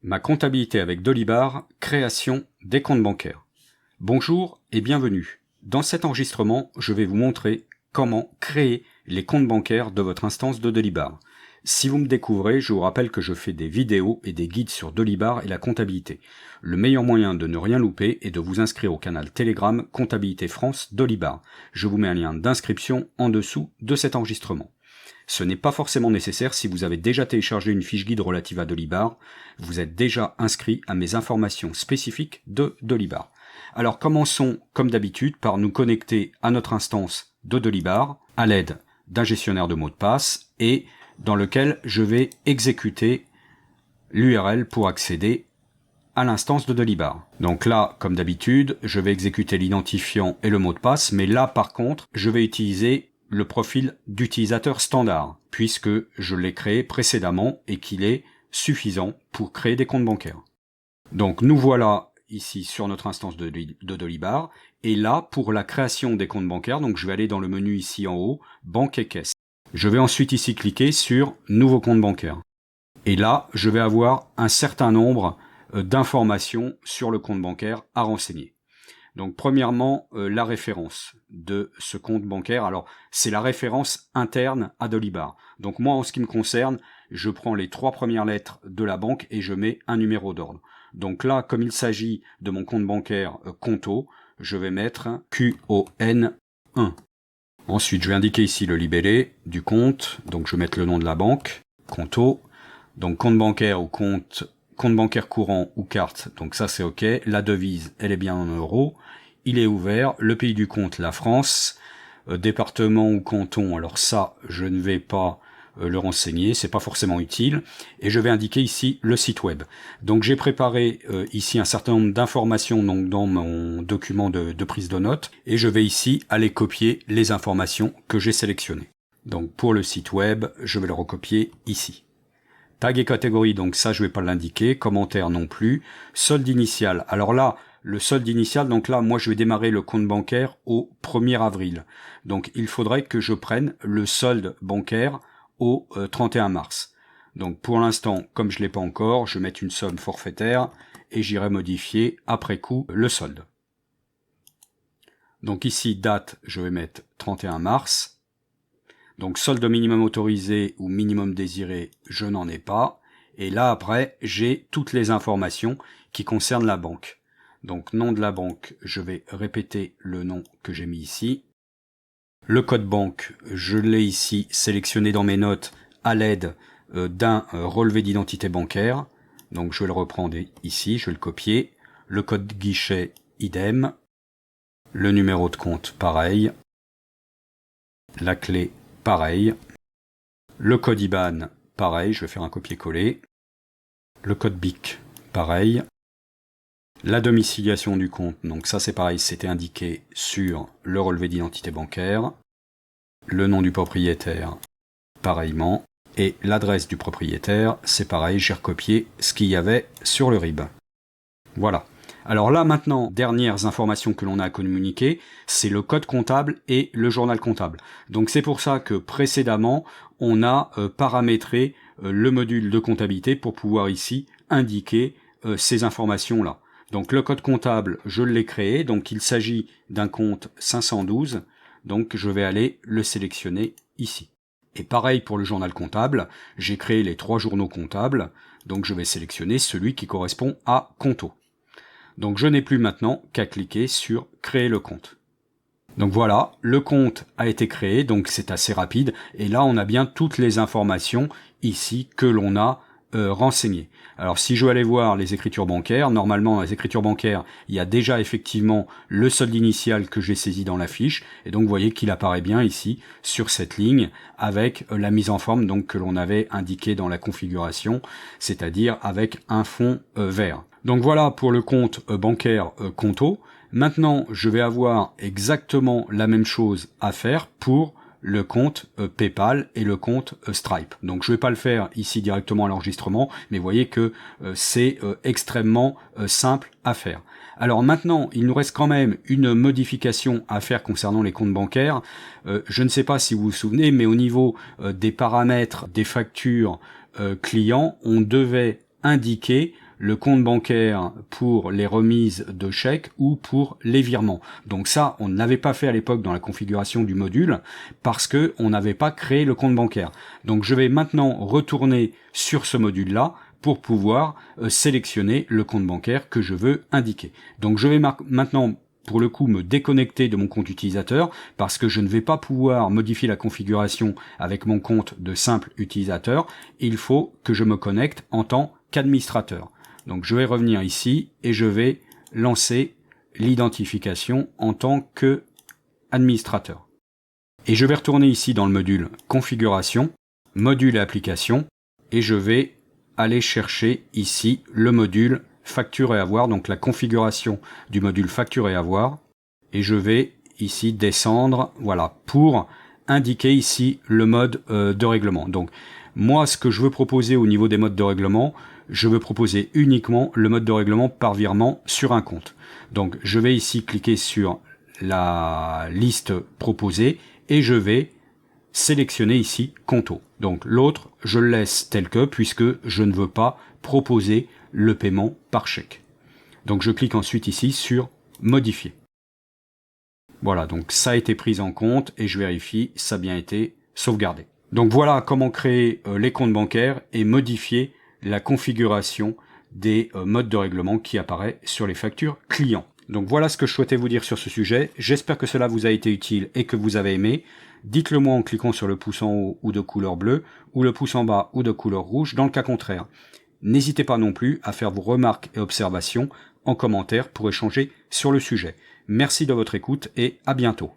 Ma comptabilité avec Dolibar, création des comptes bancaires. Bonjour et bienvenue. Dans cet enregistrement, je vais vous montrer comment créer les comptes bancaires de votre instance de Dolibar. Si vous me découvrez, je vous rappelle que je fais des vidéos et des guides sur Dolibar et la comptabilité. Le meilleur moyen de ne rien louper est de vous inscrire au canal Telegram Comptabilité France Dolibar. Je vous mets un lien d'inscription en dessous de cet enregistrement. Ce n'est pas forcément nécessaire si vous avez déjà téléchargé une fiche guide relative à Dolibar, vous êtes déjà inscrit à mes informations spécifiques de Dolibar. Alors commençons comme d'habitude par nous connecter à notre instance de Dolibar à l'aide d'un gestionnaire de mots de passe et dans lequel je vais exécuter l'URL pour accéder à l'instance de Dolibar. Donc là, comme d'habitude, je vais exécuter l'identifiant et le mot de passe, mais là par contre, je vais utiliser le profil d'utilisateur standard, puisque je l'ai créé précédemment et qu'il est suffisant pour créer des comptes bancaires. Donc nous voilà ici sur notre instance de Dolibar, et là pour la création des comptes bancaires, donc je vais aller dans le menu ici en haut, banque et caisse. Je vais ensuite ici cliquer sur nouveau compte bancaire. Et là, je vais avoir un certain nombre d'informations sur le compte bancaire à renseigner. Donc premièrement, la référence de ce compte bancaire. Alors c'est la référence interne à Dolibar. Donc moi en ce qui me concerne, je prends les 3 premières lettres de la banque et je mets un numéro d'ordre. Donc là, comme il s'agit de mon compte bancaire Conto, je vais mettre QON1. Ensuite, je vais indiquer ici le libellé du compte. Donc je vais mettre le nom de la banque, Conto. Donc compte bancaire ou compte bancaire courant ou carte, donc ça c'est ok. La devise, elle est bien en euros. Il est ouvert. Le pays du compte, la France. Département ou canton, alors ça, je ne vais pas le renseigner, c'est pas forcément utile. Et je vais indiquer ici le site web. Donc j'ai préparé ici un certain nombre d'informations donc dans mon document de prise de notes. Et je vais ici aller copier les informations que j'ai sélectionnées. Donc pour le site web, je vais le recopier ici. Tag et catégorie, donc ça je vais pas l'indiquer, commentaire non plus, solde initial. Alors là, le solde initial, donc là moi je vais démarrer le compte bancaire au 1er avril. Donc il faudrait que je prenne le solde bancaire au 31 mars. Donc pour l'instant, comme je l'ai pas encore, je vais mettre une somme forfaitaire et j'irai modifier après coup le solde. Donc ici, date, je vais mettre 31 mars. Donc solde minimum autorisé ou minimum désiré, je n'en ai pas. Et là après, j'ai toutes les informations qui concernent la banque. Donc nom de la banque, je vais répéter le nom que j'ai mis ici. Le code banque, je l'ai ici sélectionné dans mes notes à l'aide d'un relevé d'identité bancaire. Donc je vais le reprendre ici, je vais le copier. Le code guichet, idem. Le numéro de compte, pareil. La clé, pareil. Le code IBAN, pareil, je vais faire un copier-coller. Le code BIC, pareil. La domiciliation du compte, donc ça c'est pareil, c'était indiqué sur le relevé d'identité bancaire. Le nom du propriétaire, pareillement. Et l'adresse du propriétaire, c'est pareil, j'ai recopié ce qu'il y avait sur le RIB. Voilà. Alors là maintenant, dernières informations que l'on a à communiquer, c'est le code comptable et le journal comptable. Donc c'est pour ça que précédemment, on a paramétré le module de comptabilité pour pouvoir ici indiquer ces informations-là. Donc le code comptable, je l'ai créé, donc il s'agit d'un compte 512, donc je vais aller le sélectionner ici. Et pareil pour le journal comptable, j'ai créé les 3 journaux comptables, donc je vais sélectionner celui qui correspond à Conto. Donc je n'ai plus maintenant qu'à cliquer sur créer le compte. Donc voilà, le compte a été créé, donc c'est assez rapide. Et là, on a bien toutes les informations ici que l'on a renseignées. Alors si je veux aller voir les écritures bancaires, normalement dans les écritures bancaires, il y a déjà effectivement le solde initial que j'ai saisi dans la fiche. Et donc vous voyez qu'il apparaît bien ici sur cette ligne avec la mise en forme donc que l'on avait indiqué dans la configuration, c'est-à-dire avec un fond vert. Donc voilà pour le compte bancaire Conto. Maintenant, je vais avoir exactement la même chose à faire pour le compte PayPal et le compte Stripe. Donc je vais pas le faire ici directement à l'enregistrement, mais vous voyez que c'est extrêmement simple à faire. Alors maintenant, il nous reste quand même une modification à faire concernant les comptes bancaires. Je ne sais pas si vous vous souvenez, mais au niveau des paramètres des factures clients, on devait indiquer le compte bancaire pour les remises de chèques ou pour les virements. Donc ça, on ne l'avait pas fait à l'époque dans la configuration du module parce que on n'avait pas créé le compte bancaire. Donc je vais maintenant retourner sur ce module-là pour pouvoir sélectionner le compte bancaire que je veux indiquer. Donc je vais maintenant pour le coup me déconnecter de mon compte utilisateur parce que je ne vais pas pouvoir modifier la configuration avec mon compte de simple utilisateur. Il faut que je me connecte en tant qu'administrateur. Donc je vais revenir ici et je vais lancer l'identification en tant que administrateur. Et je vais retourner ici dans le module configuration, module et application et je vais aller chercher ici le module facture et avoir, donc la configuration du module facture et avoir, et je vais ici descendre, voilà, pour indiquer ici le mode de règlement. Donc moi, ce que je veux proposer au niveau des modes de règlement, je veux proposer uniquement le mode de règlement par virement sur un compte. Donc je vais ici cliquer sur la liste proposée et je vais sélectionner ici Conto. Donc l'autre, je le laisse tel que puisque je ne veux pas proposer le paiement par chèque. Donc je clique ensuite ici sur Modifier. Voilà, donc ça a été pris en compte et je vérifie, ça a bien été sauvegardé. Donc voilà comment créer les comptes bancaires et modifier la configuration des modes de règlement qui apparaît sur les factures clients. Donc voilà ce que je souhaitais vous dire sur ce sujet. J'espère que cela vous a été utile et que vous avez aimé. Dites-le moi en cliquant sur le pouce en haut ou de couleur bleue, ou le pouce en bas ou de couleur rouge dans le cas contraire. N'hésitez pas non plus à faire vos remarques et observations en commentaire pour échanger sur le sujet. Merci de votre écoute et à bientôt.